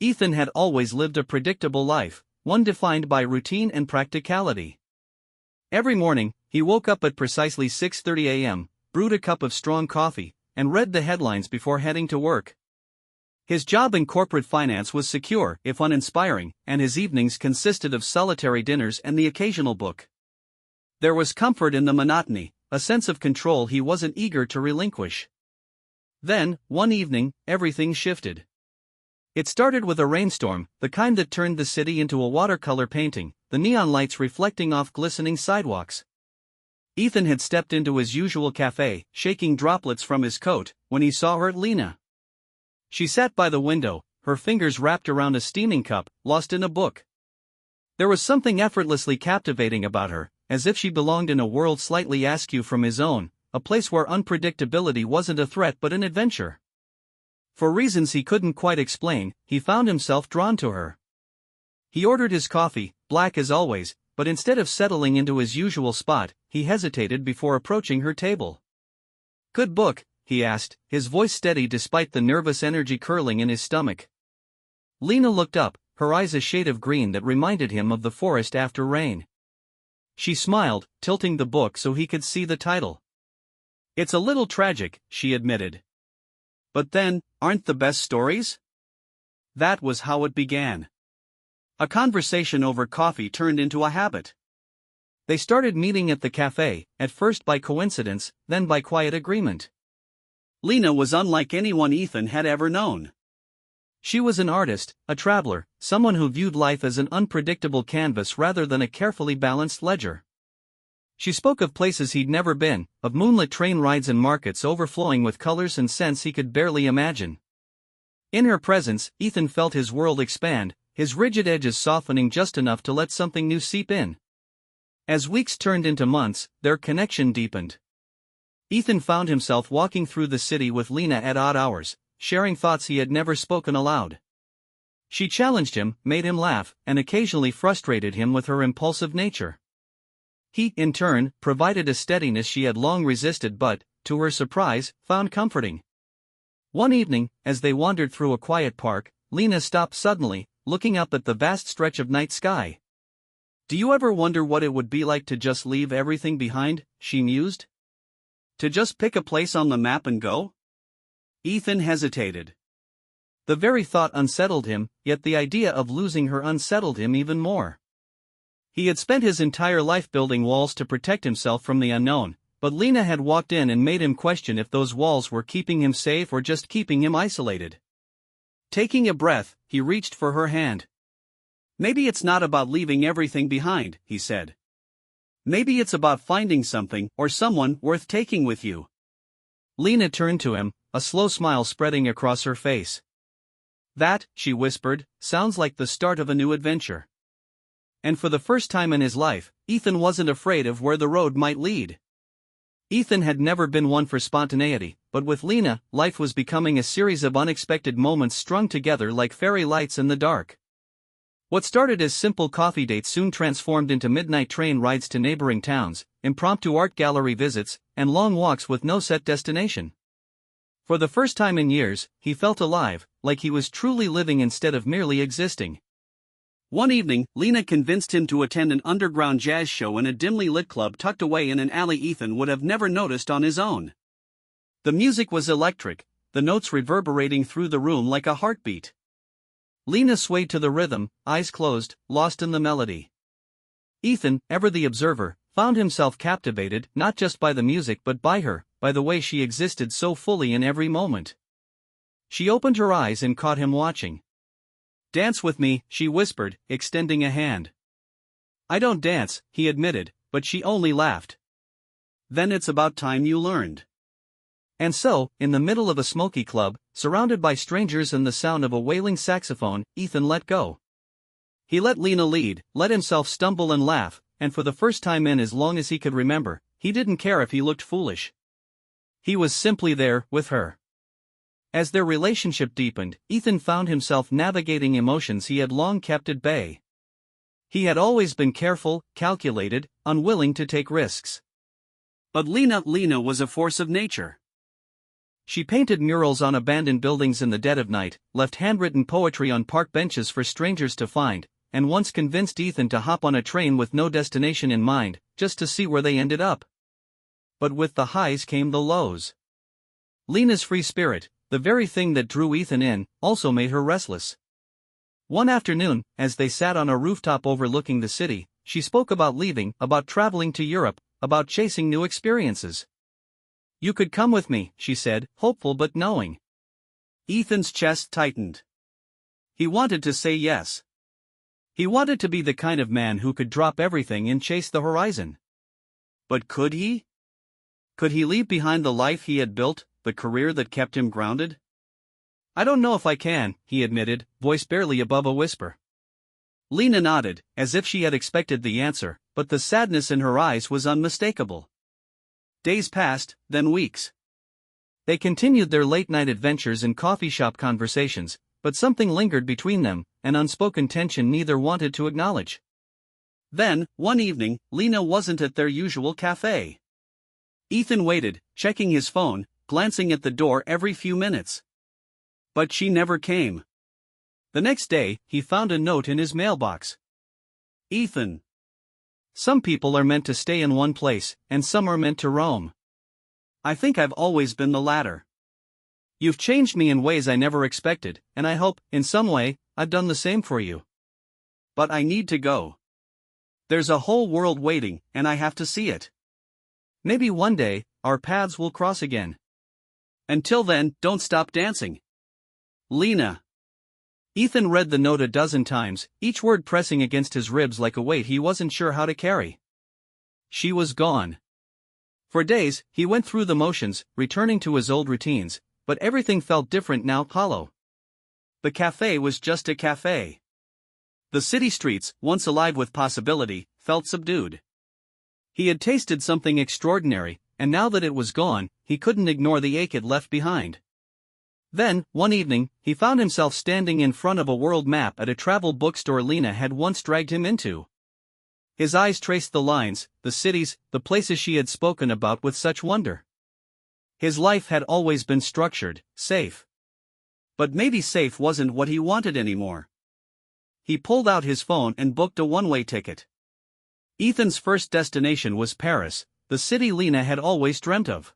Ethan had always lived a predictable life, one defined by routine and practicality. Every morning, he woke up at precisely 6:30 a.m., brewed a cup of strong coffee, and read the headlines before heading to work. His job in corporate finance was secure, if uninspiring, and his evenings consisted of solitary dinners and the occasional book. There was comfort in the monotony, a sense of control he wasn't eager to relinquish. Then, one evening, everything shifted. It started with a rainstorm, the kind that turned the city into a watercolor painting, the neon lights reflecting off glistening sidewalks. Ethan had stepped into his usual cafe, shaking droplets from his coat, when he saw her, Lena. She sat by the window, her fingers wrapped around a steaming cup, lost in a book. There was something effortlessly captivating about her, as if she belonged in a world slightly askew from his own, a place where unpredictability wasn't a threat but an adventure. For reasons he couldn't quite explain, he found himself drawn to her. He ordered his coffee, black as always, but instead of settling into his usual spot, he hesitated before approaching her table. "Good book?" he asked, his voice steady despite the nervous energy curling in his stomach. Lena looked up, her eyes a shade of green that reminded him of the forest after rain. She smiled, tilting the book so he could see the title. "It's a little tragic," she admitted. "But then, aren't the best stories?" That was how it began. A conversation over coffee turned into a habit. They started meeting at the cafe, at first by coincidence, then by quiet agreement. Lena was unlike anyone Ethan had ever known. She was an artist, a traveler, someone who viewed life as an unpredictable canvas rather than a carefully balanced ledger. She spoke of places he'd never been, of moonlit train rides and markets overflowing with colors and scents he could barely imagine. In her presence, Ethan felt his world expand, his rigid edges softening just enough to let something new seep in. As weeks turned into months, their connection deepened. Ethan found himself walking through the city with Lena at odd hours, sharing thoughts he had never spoken aloud. She challenged him, made him laugh, and occasionally frustrated him with her impulsive nature. He, in turn, provided a steadiness she had long resisted but, to her surprise, found comforting. One evening, as they wandered through a quiet park, Lena stopped suddenly, looking up at the vast stretch of night sky. "Do you ever wonder what it would be like to just leave everything behind?" she mused. "To just pick a place on the map and go?" Ethan hesitated. The very thought unsettled him, yet the idea of losing her unsettled him even more. He had spent his entire life building walls to protect himself from the unknown, but Lena had walked in and made him question if those walls were keeping him safe or just keeping him isolated. Taking a breath, he reached for her hand. "Maybe it's not about leaving everything behind," he said. "Maybe it's about finding something or someone worth taking with you." Lena turned to him, a slow smile spreading across her face. "That," she whispered, "sounds like the start of a new adventure." And for the first time in his life, Ethan wasn't afraid of where the road might lead. Ethan had never been one for spontaneity, but with Lena, life was becoming a series of unexpected moments strung together like fairy lights in the dark. What started as simple coffee dates soon transformed into midnight train rides to neighboring towns, impromptu art gallery visits, and long walks with no set destination. For the first time in years, he felt alive, like he was truly living instead of merely existing. One evening, Lena convinced him to attend an underground jazz show in a dimly lit club tucked away in an alley Ethan would have never noticed on his own. The music was electric, the notes reverberating through the room like a heartbeat. Lena swayed to the rhythm, eyes closed, lost in the melody. Ethan, ever the observer, found himself captivated not just by the music but by her, by the way she existed so fully in every moment. She opened her eyes and caught him watching. "Dance with me," she whispered, extending a hand. "I don't dance," he admitted, but she only laughed. "Then it's about time you learned." And so, in the middle of a smoky club, surrounded by strangers and the sound of a wailing saxophone, Ethan let go. He let Lena lead, let himself stumble and laugh, and for the first time in as long as he could remember, he didn't care if he looked foolish. He was simply there, with her. As their relationship deepened, Ethan found himself navigating emotions he had long kept at bay. He had always been careful, calculated, unwilling to take risks. But Lena was a force of nature. She painted murals on abandoned buildings in the dead of night, left handwritten poetry on park benches for strangers to find, and once convinced Ethan to hop on a train with no destination in mind, just to see where they ended up. But with the highs came the lows. Lena's free spirit, the very thing that drew Ethan in, also made her restless. One afternoon, as they sat on a rooftop overlooking the city, she spoke about leaving, about traveling to Europe, about chasing new experiences. "You could come with me," she said, hopeful but knowing. Ethan's chest tightened. He wanted to say yes. He wanted to be the kind of man who could drop everything and chase the horizon. But could he? Could he leave behind the life he had built, the career that kept him grounded? "I don't know if I can," he admitted, voice barely above a whisper. Lena nodded, as if she had expected the answer, but the sadness in her eyes was unmistakable. Days passed, then weeks. They continued their late-night adventures and coffee shop conversations, but something lingered between them, an unspoken tension neither wanted to acknowledge. Then, one evening, Lena wasn't at their usual cafe. Ethan waited, checking his phone, glancing at the door every few minutes. But she never came. The next day, he found a note in his mailbox. "Ethan. Some people are meant to stay in one place, and some are meant to roam. I think I've always been the latter. You've changed me in ways I never expected, and I hope, in some way, I've done the same for you. But I need to go. There's a whole world waiting, and I have to see it. Maybe one day, our paths will cross again. Until then, don't stop dancing. Lena." Ethan read the note a dozen times, each word pressing against his ribs like a weight he wasn't sure how to carry. She was gone. For days, he went through the motions, returning to his old routines, but everything felt different now, hollow. The cafe was just a cafe. The city streets, once alive with possibility, felt subdued. He had tasted something extraordinary, and now that it was gone, he couldn't ignore the ache it left behind. Then, one evening, he found himself standing in front of a world map at a travel bookstore Lena had once dragged him into. His eyes traced the lines, the cities, the places she had spoken about with such wonder. His life had always been structured, safe. But maybe safe wasn't what he wanted anymore. He pulled out his phone and booked a one-way ticket. Ethan's first destination was Paris, the city Lena had always dreamt of.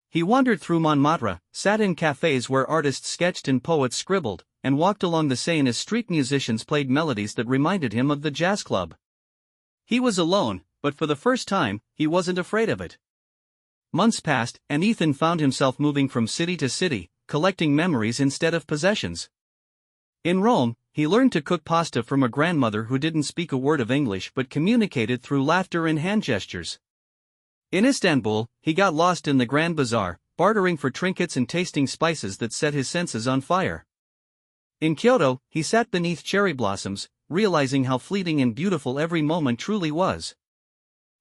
He wandered through Montmartre, sat in cafes where artists sketched and poets scribbled, and walked along the Seine as street musicians played melodies that reminded him of the jazz club. He was alone, but for the first time, he wasn't afraid of it. Months passed, and Ethan found himself moving from city to city, collecting memories instead of possessions. In Rome, he learned to cook pasta from a grandmother who didn't speak a word of English but communicated through laughter and hand gestures. In Istanbul, he got lost in the Grand Bazaar, bartering for trinkets and tasting spices that set his senses on fire. In Kyoto, he sat beneath cherry blossoms, realizing how fleeting and beautiful every moment truly was.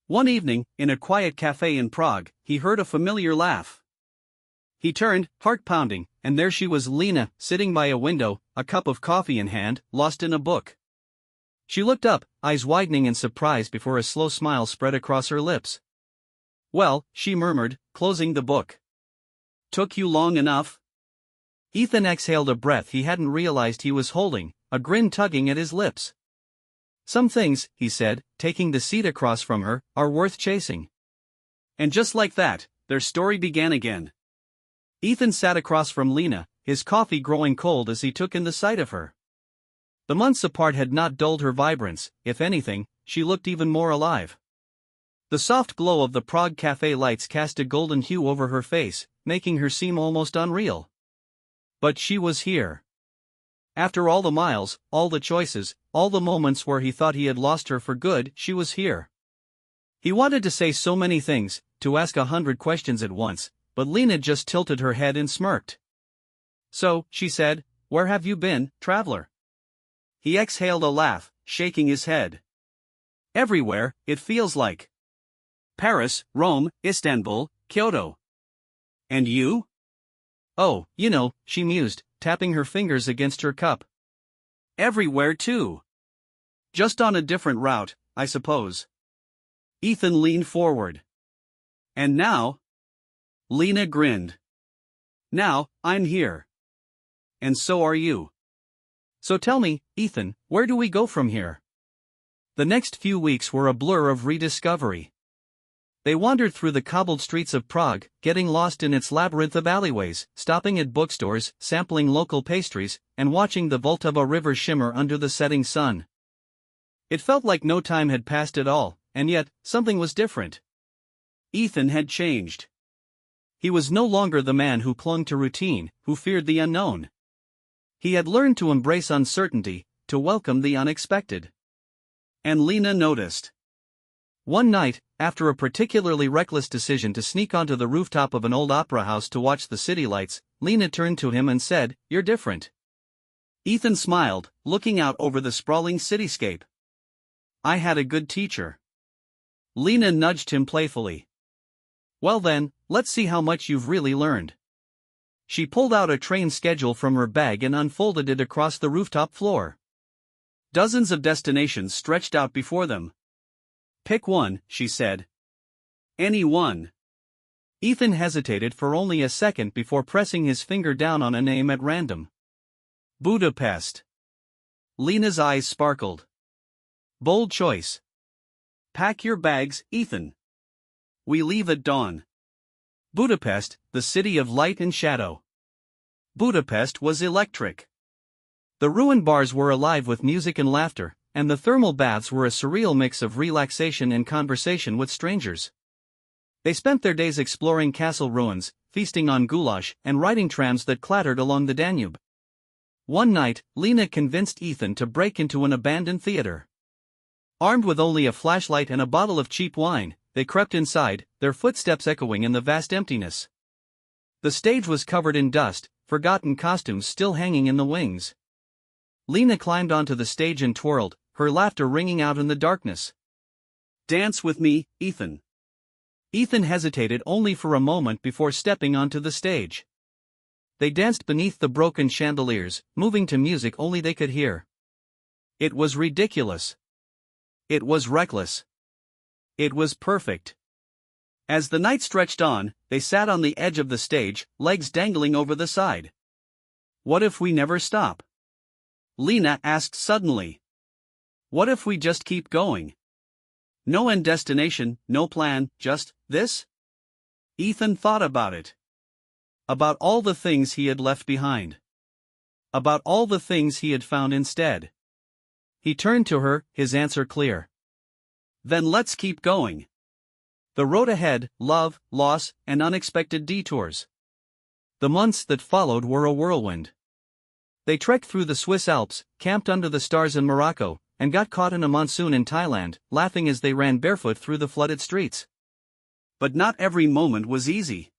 One evening, in a quiet cafe in Prague, he heard a familiar laugh. He turned, heart pounding, and there she was, Lena, sitting by a window, a cup of coffee in hand, lost in a book. She looked up, eyes widening in surprise before a slow smile spread across her lips. "Well," she murmured, closing the book. "Took you long enough?" Ethan exhaled a breath he hadn't realized he was holding, a grin tugging at his lips. "Some things," he said, taking the seat across from her, "are worth chasing." And just like that, their story began again. Ethan sat across from Lena, his coffee growing cold as he took in the sight of her. The months apart had not dulled her vibrance, if anything, she looked even more alive. The soft glow of the Prague cafe lights cast a golden hue over her face, making her seem almost unreal. But she was here. After all the miles, all the choices, all the moments where he thought he had lost her for good, she was here. He wanted to say so many things, to ask 100 questions at once, but Lena just tilted her head and smirked. "So," she said, "where have you been, traveler?" He exhaled a laugh, shaking his head. "Everywhere, it feels like. Paris, Rome, Istanbul, Kyoto. And you?" "Oh, you know," she mused, tapping her fingers against her cup. "Everywhere too. Just on a different route, I suppose." Ethan leaned forward. "And now?" Lena grinned. Now, I'm here. And so are you. So tell me, Ethan, where do we go from here? The next few weeks were a blur of rediscovery. They wandered through the cobbled streets of Prague, getting lost in its labyrinth of alleyways, stopping at bookstores, sampling local pastries, and watching the Vltava river shimmer under the setting sun. It felt like no time had passed at all, and yet, something was different. Ethan had changed. He was no longer the man who clung to routine, who feared the unknown. He had learned to embrace uncertainty, to welcome the unexpected. And Lena noticed. One night, after a particularly reckless decision to sneak onto the rooftop of an old opera house to watch the city lights, Lena turned to him and said, "You're different." Ethan smiled, looking out over the sprawling cityscape. "I had a good teacher." Lena nudged him playfully. "Well then, let's see how much you've really learned." She pulled out a train schedule from her bag and unfolded it across the rooftop floor. Dozens of destinations stretched out before them. "Pick one," she said. "Any one." Ethan hesitated for only a second before pressing his finger down on a name at random. "Budapest." Lena's eyes sparkled. "Bold choice. Pack your bags, Ethan. We leave at dawn." Budapest, the city of light and shadow. Budapest was electric. The ruined bars were alive with music and laughter, and the thermal baths were a surreal mix of relaxation and conversation with strangers. They spent their days exploring castle ruins, feasting on goulash, and riding trams that clattered along the Danube. One night, Lena convinced Ethan to break into an abandoned theater. Armed with only a flashlight and a bottle of cheap wine, they crept inside, their footsteps echoing in the vast emptiness. The stage was covered in dust, forgotten costumes still hanging in the wings. Lena climbed onto the stage and twirled, her laughter ringing out in the darkness. "Dance with me, Ethan." Ethan hesitated only for a moment before stepping onto the stage. They danced beneath the broken chandeliers, moving to music only they could hear. It was ridiculous. It was reckless. It was perfect. As the night stretched on, they sat on the edge of the stage, legs dangling over the side. "What if we never stop?" Lena asked suddenly. "What if we just keep going? No end destination, no plan, just this?" Ethan thought about it. About all the things he had left behind. About all the things he had found instead. He turned to her, his answer clear. "Then let's keep going." The road ahead, love, loss, and unexpected detours. The months that followed were a whirlwind. They trekked through the Swiss Alps, camped under the stars in Morocco, and got caught in a monsoon in Thailand, laughing as they ran barefoot through the flooded streets. But not every moment was easy.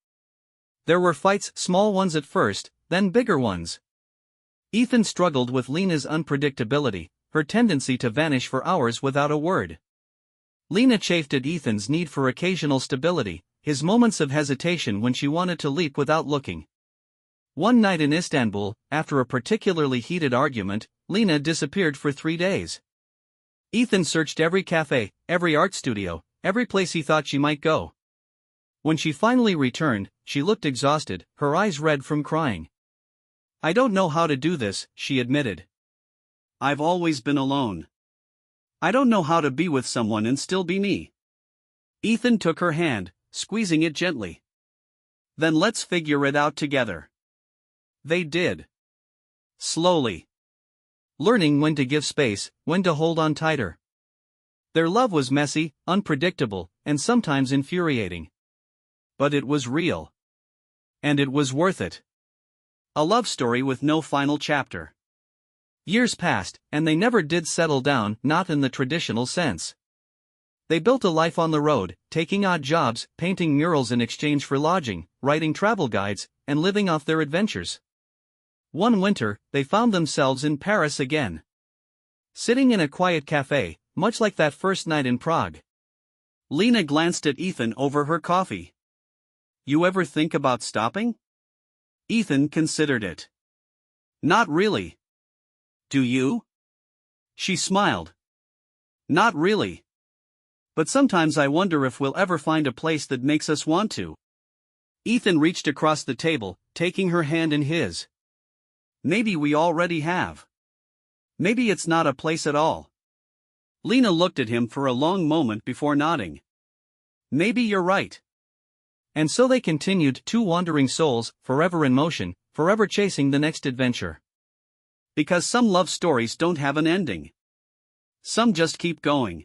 There were fights, small ones at first, then bigger ones. Ethan struggled with Lena's unpredictability, her tendency to vanish for hours without a word. Lena chafed at Ethan's need for occasional stability, his moments of hesitation when she wanted to leap without looking. One night in Istanbul, after a particularly heated argument, Lena disappeared for 3 days. Ethan searched every cafe, every art studio, every place he thought she might go. When she finally returned, she looked exhausted, her eyes red from crying. "I don't know how to do this," she admitted. "I've always been alone. I don't know how to be with someone and still be me." Ethan took her hand, squeezing it gently. "Then let's figure it out together." They did. Slowly. Learning when to give space, when to hold on tighter. Their love was messy, unpredictable, and sometimes infuriating. But it was real. And it was worth it. A love story with no final chapter. Years passed, and they never did settle down, not in the traditional sense. They built a life on the road, taking odd jobs, painting murals in exchange for lodging, writing travel guides, and living off their adventures. One winter, they found themselves in Paris again. Sitting in a quiet cafe, much like that first night in Prague. Lena glanced at Ethan over her coffee. "You ever think about stopping?" Ethan considered it. "Not really." "Do you?" She smiled. "Not really. But sometimes I wonder if we'll ever find a place that makes us want to." Ethan reached across the table, taking her hand in his. Maybe we already have. Maybe it's not a place at all. Lena looked at him for a long moment before nodding. Maybe you're right. And so they continued, two wandering souls, forever in motion, forever chasing the next adventure. Because some love stories don't have an ending. Some just keep going.